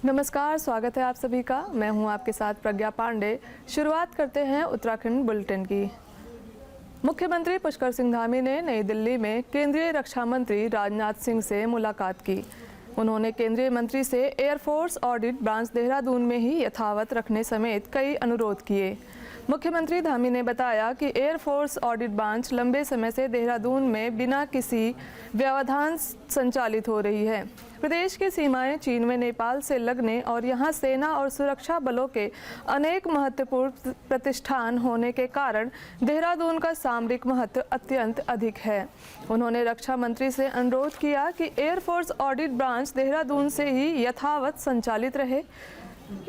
नमस्कार, स्वागत है आप सभी का। मैं हूं आपके साथ प्रज्ञा पांडे। शुरुआत करते हैं उत्तराखंड बुलेटिन की। मुख्यमंत्री पुष्कर सिंह धामी ने नई दिल्ली में केंद्रीय रक्षा मंत्री राजनाथ सिंह से मुलाकात की। उन्होंने केंद्रीय मंत्री से एयरफोर्स ऑडिट ब्रांच देहरादून में ही यथावत रखने समेत कई अनुरोध किए। मुख्यमंत्री धामी ने बताया कि एयरफोर्स ऑडिट ब्रांच लंबे समय से देहरादून में बिना किसी व्यवधान संचालित हो रही है। प्रदेश की सीमाएं चीन व नेपाल से लगने और यहां सेना और सुरक्षा बलों के अनेक महत्वपूर्ण प्रतिष्ठान होने के कारण देहरादून का सामरिक महत्व अत्यंत अधिक है। उन्होंने रक्षा मंत्री से अनुरोध किया कि एयरफोर्स ऑडिट ब्रांच देहरादून से ही यथावत संचालित रहे।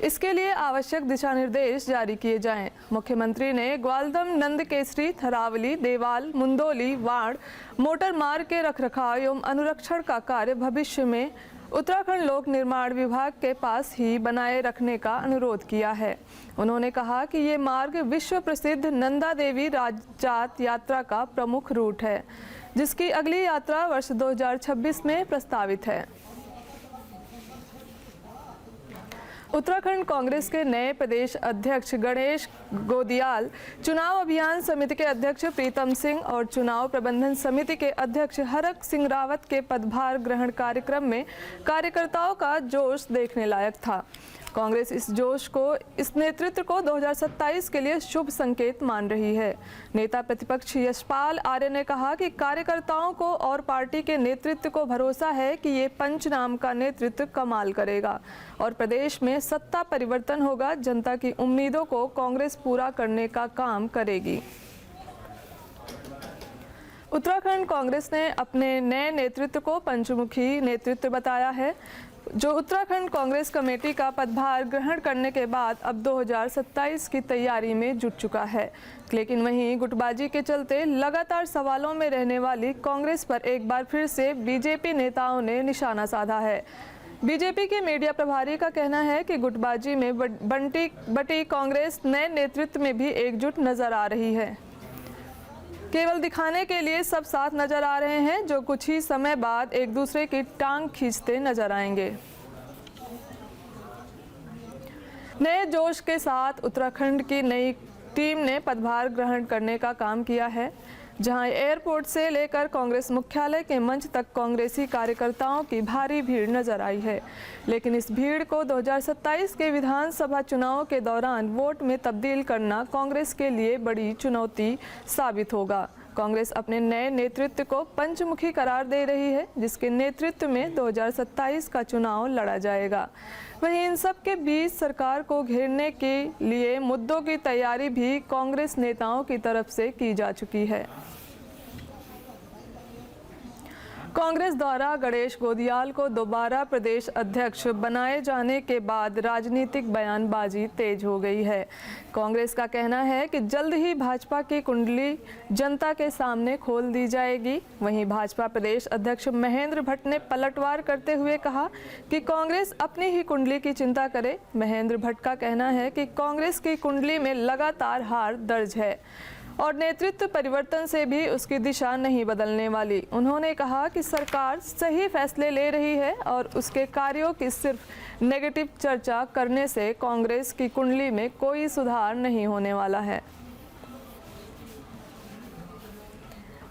इसके लिए आवश्यक दिशा निर्देश जारी किए जाएं। मुख्यमंत्री ने ग्वालदम, नंदकेसरी, थरावली, देवाल, मुंदोली, वाड़ मोटर मार्ग के रखरखाव एवं अनुरक्षण का कार्य भविष्य में उत्तराखंड लोक निर्माण विभाग के पास ही बनाए रखने का अनुरोध किया है। उन्होंने कहा कि ये मार्ग विश्व प्रसिद्ध नंदा देवी राजजात यात्रा का प्रमुख रूट है, जिसकी अगली यात्रा वर्ष 2026 में प्रस्तावित है। उत्तराखंड कांग्रेस के नए प्रदेश अध्यक्ष गणेश गोदियाल, चुनाव अभियान समिति के अध्यक्ष प्रीतम सिंह और चुनाव प्रबंधन समिति के अध्यक्ष हरक सिंह रावत के पदभार ग्रहण कार्यक्रम में कार्यकर्ताओं का जोश देखने लायक था। कांग्रेस इस नेतृत्व को 2027 के लिए शुभ संकेत मान रही है। नेता प्रतिपक्ष यशपाल आर्य ने कहा कि कार्यकर्ताओं को और पार्टी के नेतृत्व को भरोसा है कि ये पंचनाम का नेतृत्व कमाल करेगा और प्रदेश में सत्ता परिवर्तन होगा। जनता की उम्मीदों को कांग्रेस पूरा करने का काम करेगी। उत्तराखंड कांग्रेस ने अपने नए नेतृत्व को पंचमुखी नेतृत्व बताया है, जो उत्तराखंड कांग्रेस कमेटी का पदभार ग्रहण करने के बाद अब 2027 की तैयारी में जुट चुका है। लेकिन वहीं गुटबाजी के चलते लगातार सवालों में रहने वाली कांग्रेस पर एक बार फिर से बीजेपी नेताओं ने निशाना साधा है। बीजेपी के मीडिया प्रभारी का कहना है कि गुटबाजी में बटी कांग्रेस नए नेतृत्व में भी एकजुट नजर आ रही है। केवल दिखाने के लिए सब साथ नजर आ रहे हैं, जो कुछ ही समय बाद एक दूसरे की टांग खींचते नजर आएंगे। नए जोश के साथ उत्तराखंड की नई टीम ने पदभार ग्रहण करने का काम किया है, जहां एयरपोर्ट से लेकर कांग्रेस मुख्यालय के मंच तक कांग्रेसी कार्यकर्ताओं की भारी भीड़ नजर आई है। लेकिन इस भीड़ को 2027 के विधानसभा चुनाव के दौरान वोट में तब्दील करना कांग्रेस के लिए बड़ी चुनौती साबित होगा। कांग्रेस अपने नए नेतृत्व को पंचमुखी करार दे रही है, जिसके नेतृत्व में 2027 का चुनाव लड़ा जाएगा। वहीं इन सब के बीच सरकार को घेरने के लिए मुद्दों की तैयारी भी कांग्रेस नेताओं की तरफ से की जा चुकी है। कांग्रेस द्वारा गणेश गोदियाल को दोबारा प्रदेश अध्यक्ष बनाए जाने के बाद राजनीतिक बयानबाजी तेज हो गई है। कांग्रेस का कहना है कि जल्द ही भाजपा की कुंडली जनता के सामने खोल दी जाएगी। वहीं भाजपा प्रदेश अध्यक्ष महेंद्र भट्ट ने पलटवार करते हुए कहा कि कांग्रेस अपनी ही कुंडली की चिंता करे। महेंद्र भट्ट का कहना है कि कांग्रेस की कुंडली में लगातार हार दर्ज है और नेतृत्व परिवर्तन से भी उसकी दिशा नहीं बदलने वाली। उन्होंने कहा कि सरकार सही फैसले ले रही है और उसके कार्यों की सिर्फ नेगेटिव चर्चा करने से कांग्रेस की कुंडली में कोई सुधार नहीं होने वाला है।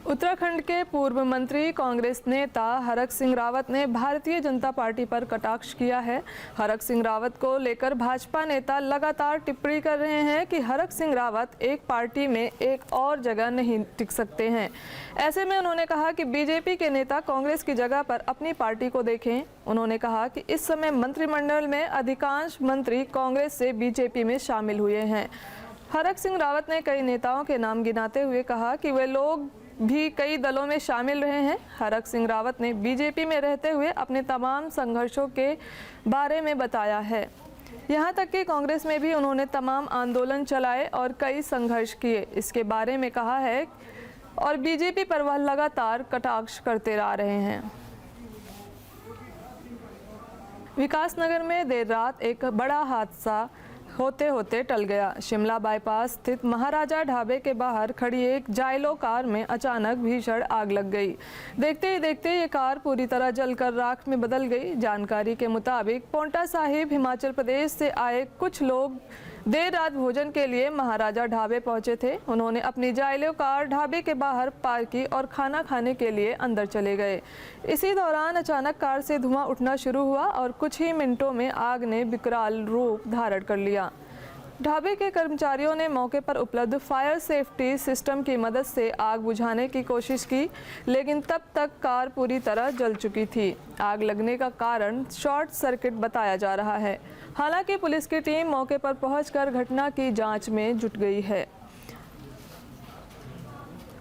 उत्तराखंड के पूर्व मंत्री कांग्रेस नेता हरक सिंह रावत ने भारतीय जनता पार्टी पर कटाक्ष किया है। हरक सिंह रावत को लेकर भाजपा नेता लगातार टिप्पणी कर रहे हैं कि हरक सिंह रावत एक पार्टी में एक और जगह नहीं टिक सकते हैं। ऐसे में उन्होंने कहा कि बीजेपी के नेता कांग्रेस की जगह पर अपनी पार्टी को देखें। उन्होंने कहा कि इस समय मंत्रिमंडल में अधिकांश मंत्री कांग्रेस से बीजेपी में शामिल हुए हैं। हरक सिंह रावत ने कई नेताओं के नाम गिनाते हुए कहा कि वे लोग भी कई दलों में शामिल रहे हैं। हरक सिंह रावत ने बीजेपी में रहते हुए अपने तमाम संघर्षों के बारे में बताया है। यहाँ तक कि कांग्रेस में भी उन्होंने तमाम आंदोलन चलाए और कई संघर्ष किए, इसके बारे में कहा है और बीजेपी पर वह लगातार कटाक्ष करते आ रहे हैं। विकासनगर में देर रात एक बड़ा हादसा होते होते टल गया। शिमला बाईपास स्थित महाराजा ढाबे के बाहर खड़ी एक जाइलो कार में अचानक भीषण आग लग गई। देखते ही देखते ये कार पूरी तरह जलकर राख में बदल गई। जानकारी के मुताबिक पोंटा साहिब हिमाचल प्रदेश से आए कुछ लोग देर रात भोजन के लिए महाराजा ढाबे पहुंचे थे। उन्होंने अपनी जाइलो कार ढाबे के बाहर पार्क की और खाना खाने के लिए अंदर चले गए। इसी दौरान अचानक कार से धुआं उठना शुरू हुआ और कुछ ही मिनटों में आग ने विकराल रूप धारण कर लिया। ढाबे के कर्मचारियों ने मौके पर उपलब्ध फायर सेफ्टी सिस्टम की मदद से आग बुझाने की कोशिश की, लेकिन तब तक कार पूरी तरह जल चुकी थी। आग लगने का कारण शॉर्ट सर्किट बताया जा रहा है। हालांकि पुलिस की टीम मौके पर पहुंचकर घटना की जांच में जुट गई है।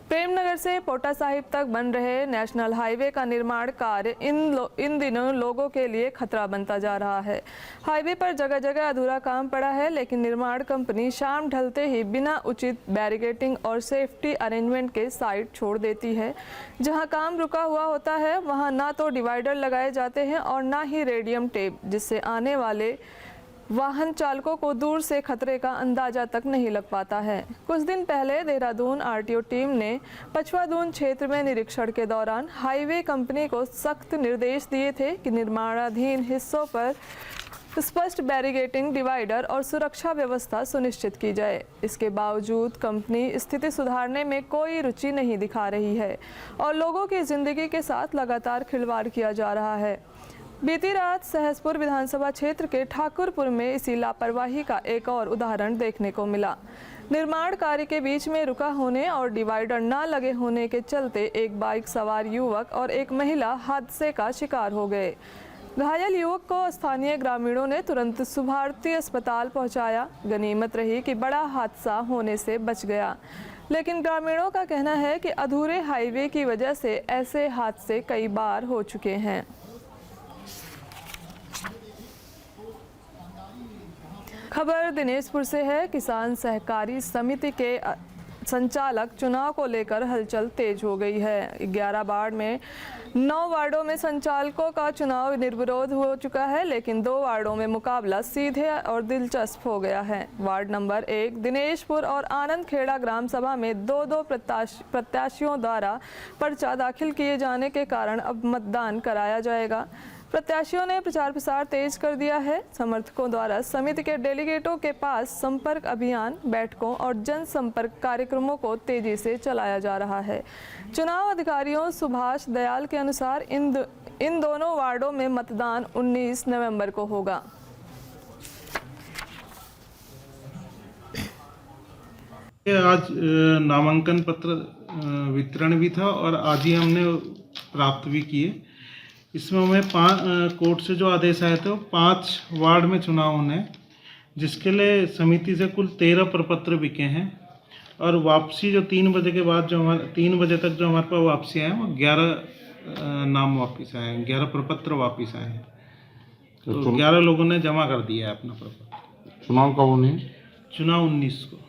प्रेमनगर से पोटा साहिब तक बन रहे नेशनल हाईवे का निर्माण कार्य इन दिनों लोगों के लिए खतरा बनता जा रहा है। हाईवे पर जगह जगह अधूरा काम पड़ा है, लेकिन निर्माण कंपनी शाम ढलते ही बिना उचित बैरिकेडिंग और सेफ्टी अरेंजमेंट के साइट छोड़ देती है। जहां काम रुका हुआ होता है वहां ना तो डिवाइडर लगाए जाते हैं और ना ही रेडियम टेप, जिससे आने वाले वाहन चालकों को दूर से खतरे का अंदाजा तक नहीं लग पाता है। कुछ दिन पहले देहरादून आरटीओ टीम ने पचवादून क्षेत्र में निरीक्षण के दौरान हाईवे कंपनी को सख्त निर्देश दिए थे कि निर्माणाधीन हिस्सों पर स्पष्ट बैरिकेडिंग, डिवाइडर और सुरक्षा व्यवस्था सुनिश्चित की जाए। इसके बावजूद कंपनी स्थिति सुधारने में कोई रुचि नहीं दिखा रही है और लोगों की जिंदगी के साथ लगातार खिलवाड़ किया जा रहा है। बीती रात सहसपुर विधानसभा क्षेत्र के ठाकुरपुर में इसी लापरवाही का एक और उदाहरण देखने को मिला। निर्माण कार्य के बीच में रुका होने और डिवाइडर न लगे होने के चलते एक बाइक सवार युवक और एक महिला हादसे का शिकार हो गए। घायल युवक को स्थानीय ग्रामीणों ने तुरंत सुभारती अस्पताल पहुंचाया। गनीमत रही कि बड़ा हादसा होने से बच गया, लेकिन ग्रामीणों का कहना है कि अधूरे हाईवे की वजह से ऐसे हादसे कई बार हो चुके हैं। खबर दिनेशपुर से है। किसान सहकारी समिति के संचालक चुनाव को लेकर हलचल तेज हो गई है। 11 वार्ड में 9 वार्डों में संचालकों का चुनाव निर्विरोध हो चुका है, लेकिन 2 वार्डों में मुकाबला सीधे और दिलचस्प हो गया है। वार्ड नंबर 1 दिनेशपुर और आनंद खेड़ा ग्राम सभा में 2-2 प्रत्याशियों द्वारा पर्चा दाखिल किए जाने के कारण अब मतदान कराया जाएगा। प्रत्याशियों ने प्रचार प्रसार तेज कर दिया है। समर्थकों द्वारा समिति के डेलीगेटों के पास संपर्क अभियान, बैठकों और जनसंपर्क कार्यक्रमों को तेजी से चलाया जा रहा है। चुनाव अधिकारियों सुभाष दयाल के अनुसार इन दोनों वार्डों में मतदान 19 नवंबर को होगा। आज नामांकन पत्र वितरण भी था और आज ही हमने प्राप्त भी किए। इसमें हमें कोर्ट से जो आदेश आए थे वो 5 वार्ड में चुनाव होने हैं, जिसके लिए समिति से कुल 13 प्रपत्र बिके हैं और वापसी जो 3 बजे के बाद 3 बजे तक जो हमारे पास वापसी आए वो 11 नाम वापस आए हैं, 11 प्रपत्र वापस आए हैं। तो 11 लोगों ने जमा कर दिया है अपना प्रपत्र। चुनाव कब होने? चुनाव 19 को।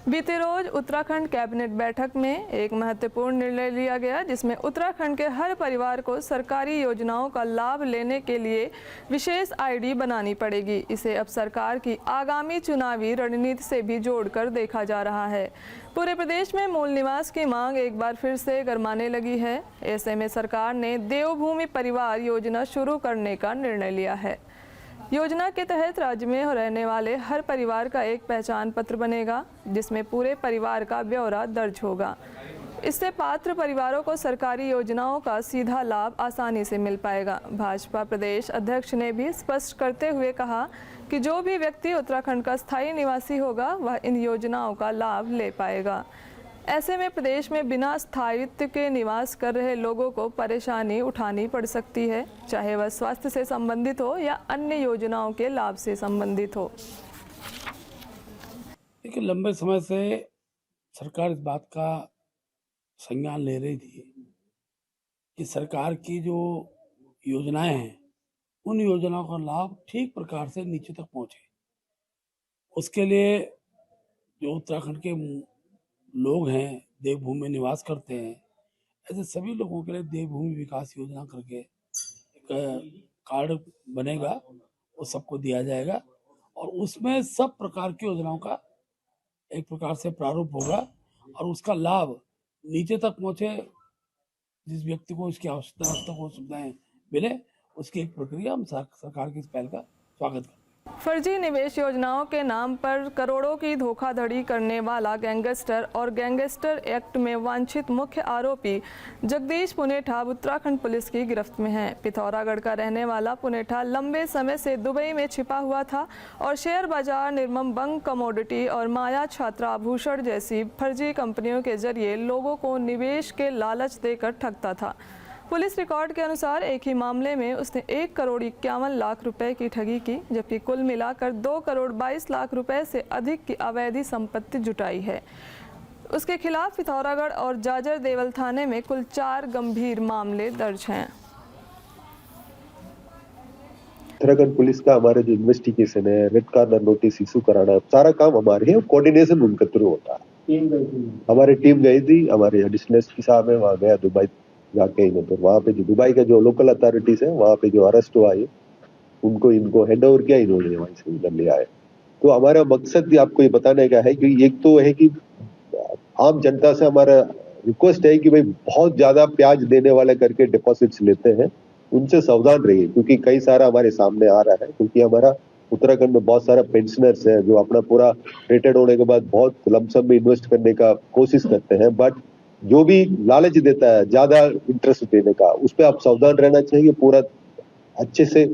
बीते रोज उत्तराखंड कैबिनेट बैठक में एक महत्वपूर्ण निर्णय लिया गया, जिसमें उत्तराखंड के हर परिवार को सरकारी योजनाओं का लाभ लेने के लिए विशेष आईडी बनानी पड़ेगी। इसे अब सरकार की आगामी चुनावी रणनीति से भी जोड़कर देखा जा रहा है। पूरे प्रदेश में मूल निवास की मांग एक बार फिर से गरमाने लगी है। ऐसे में सरकार ने देवभूमि परिवार योजना शुरू करने का निर्णय लिया है। योजना के तहत राज्य में रहने वाले हर परिवार का एक पहचान पत्र बनेगा, जिसमें पूरे परिवार का ब्यौरा दर्ज होगा। इससे पात्र परिवारों को सरकारी योजनाओं का सीधा लाभ आसानी से मिल पाएगा। भाजपा प्रदेश अध्यक्ष ने भी स्पष्ट करते हुए कहा कि जो भी व्यक्ति उत्तराखंड का स्थायी निवासी होगा वह इन योजनाओं का लाभ ले पाएगा। ऐसे में प्रदेश में बिना स्थायित्व के निवास कर रहे लोगों को परेशानी उठानी पड़ सकती है, चाहे वह स्वास्थ्य से संबंधित हो या अन्य योजनाओं के लाभ से संबंधित हो। देखिए, लंबे समय से सरकार इस बात का संज्ञान ले रही थी कि सरकार की जो योजनाएं हैं उन योजनाओं का लाभ ठीक प्रकार से नीचे तक पहुंचे। उसके लिए जो उत्तराखंड के लोग हैं, देवभूमि में निवास करते हैं, ऐसे सभी लोगों के लिए देवभूमि विकास योजना करके एक कार्ड बनेगा, वो सबको दिया जाएगा और उसमें सब प्रकार की योजनाओं का एक प्रकार से प्रारूप होगा और उसका लाभ नीचे तक पहुंचे, जिस व्यक्ति को इसकी आवश्यकता हो सुविधाएं मिले, उसकी एक प्रक्रिया हम सरकार की इस पहल का स्वागत करते हैं। फर्जी निवेश योजनाओं के नाम पर करोड़ों की धोखाधड़ी करने वाला गैंगस्टर और गैंगस्टर एक्ट में वांछित मुख्य आरोपी जगदीश पुनेठा उत्तराखंड पुलिस की गिरफ्त में है। पिथौरागढ़ का रहने वाला पुनेठा लंबे समय से दुबई में छिपा हुआ था और शेयर बाजार, निर्मम बंग कमोडिटी और माया छात्रा आभूषण जैसी फर्जी कंपनियों के जरिए लोगों को निवेश के लालच देकर ठगता था। पुलिस रिकॉर्ड के अनुसार एक ही मामले में उसने 1 करोड़ 51 लाख रुपए की ठगी की, जबकि कुल मिलाकर 2 करोड़ 22 लाख रुपए से अधिक की अवैध संपत्ति जुटाई है। उसके खिलाफ पिथौरागढ़ और जाजर देवल थाने में कुल 4 गंभीर मामले दर्ज हैं। उत्तराखंड पुलिस का हमारे जो इन्वेस्टिगेशन है, रेड कॉर्नर नोटिस इशू कराना, सारा काम हमारे है, कोऑर्डिनेशन उनके थ्रू होता है। हमारी टीम गई थी, हमारे एडिशनल एसपी साहब है, वहाँ गया दुबई जाके तो वहाँ पे जो दुबई का जो लोकल अथॉरिटीज है, वहाँ पे जो अरेस्ट हुआ है उनको इनको हैंड ओवर किया, इन्होंने वहीं से उधर ले आए। तो हमारा मकसद भी आपको ये बताने का है कि एक तो है कि आम जनता से हमारा रिक्वेस्ट है कि भाई बहुत ज्यादा ब्याज देने वाले करके डिपॉजिट्स लेते हैं, उनसे सावधान रहिए, क्योंकि कई सारा हमारे सामने आ रहा है। क्योंकि हमारा उत्तराखंड में बहुत सारा पेंशनर्स है जो अपना पूरा रिटायर्ड होने के बाद बहुत लमसम में इन्वेस्ट करने का कोशिश करते हैं, बट जो भी लालच देता है ज्यादा इंटरेस्ट देने का, उस पर आप सावधान रहना चाहिए। पूरा अच्छे से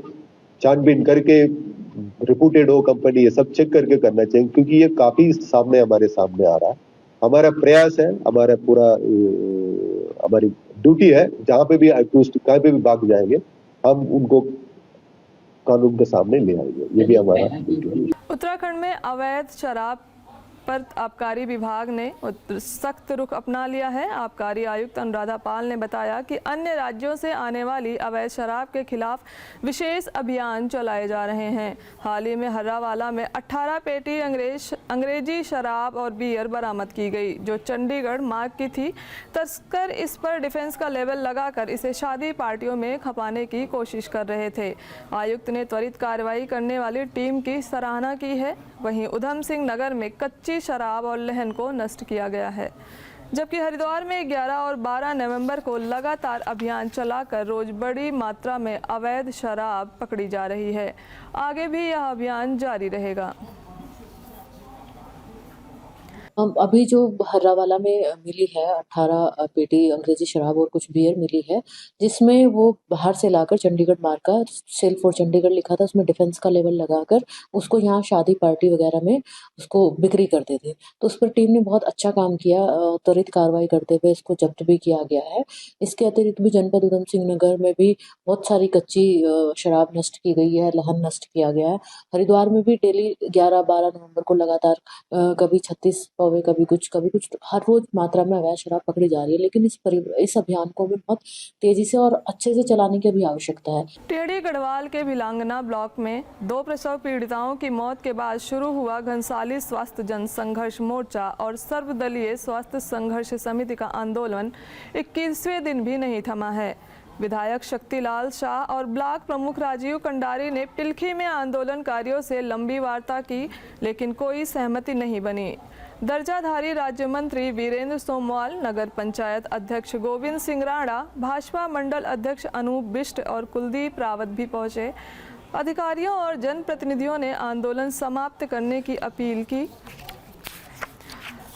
छानबीन करके, रिप्यूटेड हो कंपनी, ये सब चेक करके करना चाहिए, क्योंकि ये काफी हमारे सामने आ रहा है। हमारा प्रयास है, हमारा पूरा हमारी ड्यूटी है, जहाँ पे भी अक्यूज्ड कहीं पे भी भाग जाएंगे हम उनको कानून के सामने ले आएंगे, ये भी हमारा ड्यूटी है। उत्तराखंड में अवैध शराब पर आबकारी विभाग ने सख्त रुख अपना लिया है। आबकारी आयुक्त अनुराधा पाल ने बताया कि अन्य राज्यों से आने वाली अवैध शराब के खिलाफ विशेष अभियान चलाए जा रहे हैं। हाल ही में हर्रावाला में 18 पेटी अंग्रेजी शराब और बियर बरामद की गई, जो चंडीगढ़ मार्ग की थी। तस्कर इस पर डिफेंस का लेबल लगाकर इसे शादी पार्टियों में खपाने की कोशिश कर रहे थे। आयुक्त ने त्वरित कार्रवाई करने वाली टीम की सराहना की है। वहीं उधम सिंह नगर में कच्ची शराब और लहन को नष्ट किया गया है, जबकि हरिद्वार में 11 और 12 नवंबर को लगातार अभियान चलाकर रोज बड़ी मात्रा में अवैध शराब पकड़ी जा रही है। आगे भी यह अभियान जारी रहेगा। अभी जो हर्रावाला में मिली है 18 पेटी अंग्रेजी शराब और कुछ बियर मिली है, जिसमें वो बाहर से लाकर चंडीगढ़ मार्ग का सेल फॉर चंडीगढ़ लिखा था, उसमें डिफेंस का लेवल लगाकर उसको यहाँ शादी पार्टी वगैरह में उसको बिक्री करते थे। तो उस पर टीम ने बहुत अच्छा काम किया, त्वरित कार्रवाई करते हुए इसको जब्त भी किया गया है। इसके अतिरिक्त भी जनपद उधम सिंह नगर में भी बहुत सारी कच्ची शराब नष्ट की गई है, लहन नष्ट किया गया है। हरिद्वार में भी डेली 11-12 नवंबर को लगातार कभी 36 पौवे, कभी कुछ हर रोज मात्रा में अवैध शराब पकड़ी जा रही है। लेकिन इस अभियान को भी बहुत तेजी से और अच्छे से चलाने की भी आवश्यकता है। टेढ़ी गढ़वाल के भिलांगना ब्लॉक में 2 प्रसव पीड़िताओं की मौत के बाद शुरू हुआ घनसाली स्वास्थ्य जन संघर्ष मोर्चा और सर्वदलीय स्वास्थ्य संघर्ष समिति का आंदोलन 21वें दिन भी नहीं थमा है। विधायक शक्तिलाल शाह और ब्लॉक प्रमुख राजीव कंडारी ने पिलखी में आंदोलनकारियों से लंबी वार्ता की, लेकिन कोई सहमति नहीं बनी। दर्जाधारी राज्य मंत्री वीरेंद्र सोमवाल, नगर पंचायत अध्यक्ष गोविंद सिंह राणा, भाजपा मंडल अध्यक्ष अनूप बिष्ट और कुलदीप रावत भी पहुंचे। अधिकारियों और जनप्रतिनिधियों ने आंदोलन समाप्त करने की अपील की,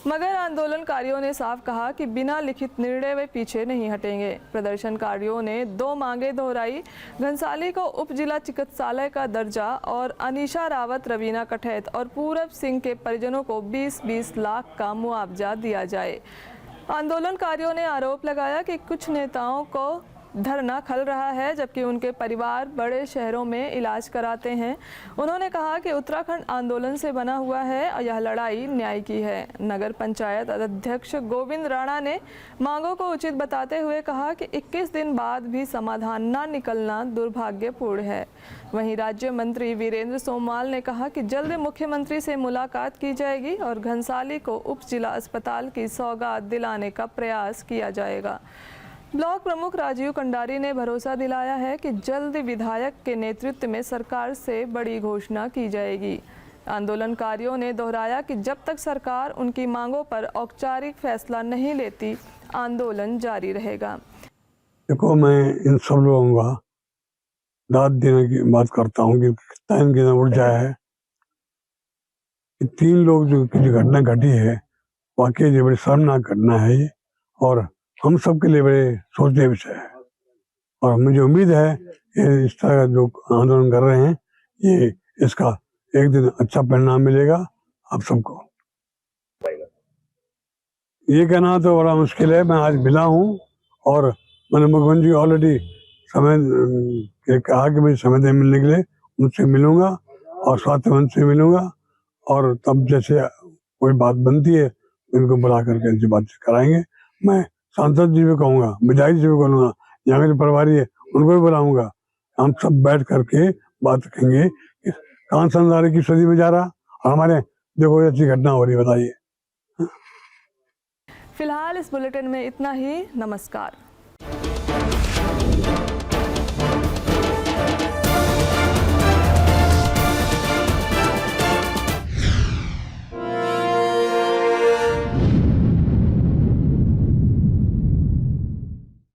मगर आंदोलनकारियों ने साफ कहा कि बिना लिखित निर्णय वे पीछे नहीं हटेंगे। प्रदर्शनकारियों ने 2 मांगें दोहराई, घनसाली को उप जिला चिकित्सालय का दर्जा और अनीशा रावत, रवीना कठैत और पूरब सिंह के परिजनों को 20-20 लाख का मुआवजा दिया जाए। आंदोलनकारियों ने आरोप लगाया कि कुछ नेताओं को धरना खल रहा है, जबकि उनके परिवार बड़े शहरों में इलाज कराते हैं। उन्होंने कहा कि उत्तराखंड आंदोलन से बना हुआ है और यह लड़ाई न्याय की है। नगर पंचायत अध्यक्ष गोविंद राणा ने मांगों को उचित बताते हुए कहा कि 21 दिन बाद भी समाधान न निकलना दुर्भाग्यपूर्ण है। वहीं राज्य मंत्री वीरेंद्र सोमवाल ने कहा कि जल्द मुख्यमंत्री से मुलाकात की जाएगी और घनसाली को उप जिला अस्पताल की सौगात दिलाने का प्रयास किया जाएगा। ब्लॉक प्रमुख राजीव कंडारी ने भरोसा दिलाया है कि जल्द विधायक के नेतृत्व में सरकार से बड़ी घोषणा की जाएगी। आंदोलनकारियों ने दोहराया कि जब तक सरकार उनकी मांगों पर औपचारिक फैसला नहीं लेती, आंदोलन जारी रहेगा। देखो, मैं इन सब लोगों का दाद देने की बात करता हूँ कि कितना इनके अंदर ऊर्जा है कि 3 लोग जो घटना घटी है, वाकई ये बड़ी शर्मनाक घटना है ये, और हम सब के लिए बड़े सोचने विषय है। और मुझे उम्मीद है कि इस तरह का जो आंदोलन कर रहे हैं, ये इसका एक दिन अच्छा परिणाम मिलेगा आप सबको। ये कहना तो बड़ा मुश्किल है। मैं आज मिला हूँ और मैंने मुख्यमंत्री ऑलरेडी समय कहा कि मुझे समय दे मिलने के लिए, उनसे मिलूंगा और स्वास्थ्य मंत्री से मिलूंगा, और तब जैसे कोई बात बनती है इनको बुला करके इनसे बातचीत कराएंगे। मैं सांसद जी भी कहूँगा, विधायक जी भी कहूँगा, यहाँ के जो प्रभारी है उनको भी बुलाऊंगा। हम सब बैठ करके बात करेंगे कि कौन संसार की सदी में जा रहा और हमारे देखो ऐसी घटना हो रही, बताइए। फिलहाल इस बुलेटिन में इतना ही। नमस्कार।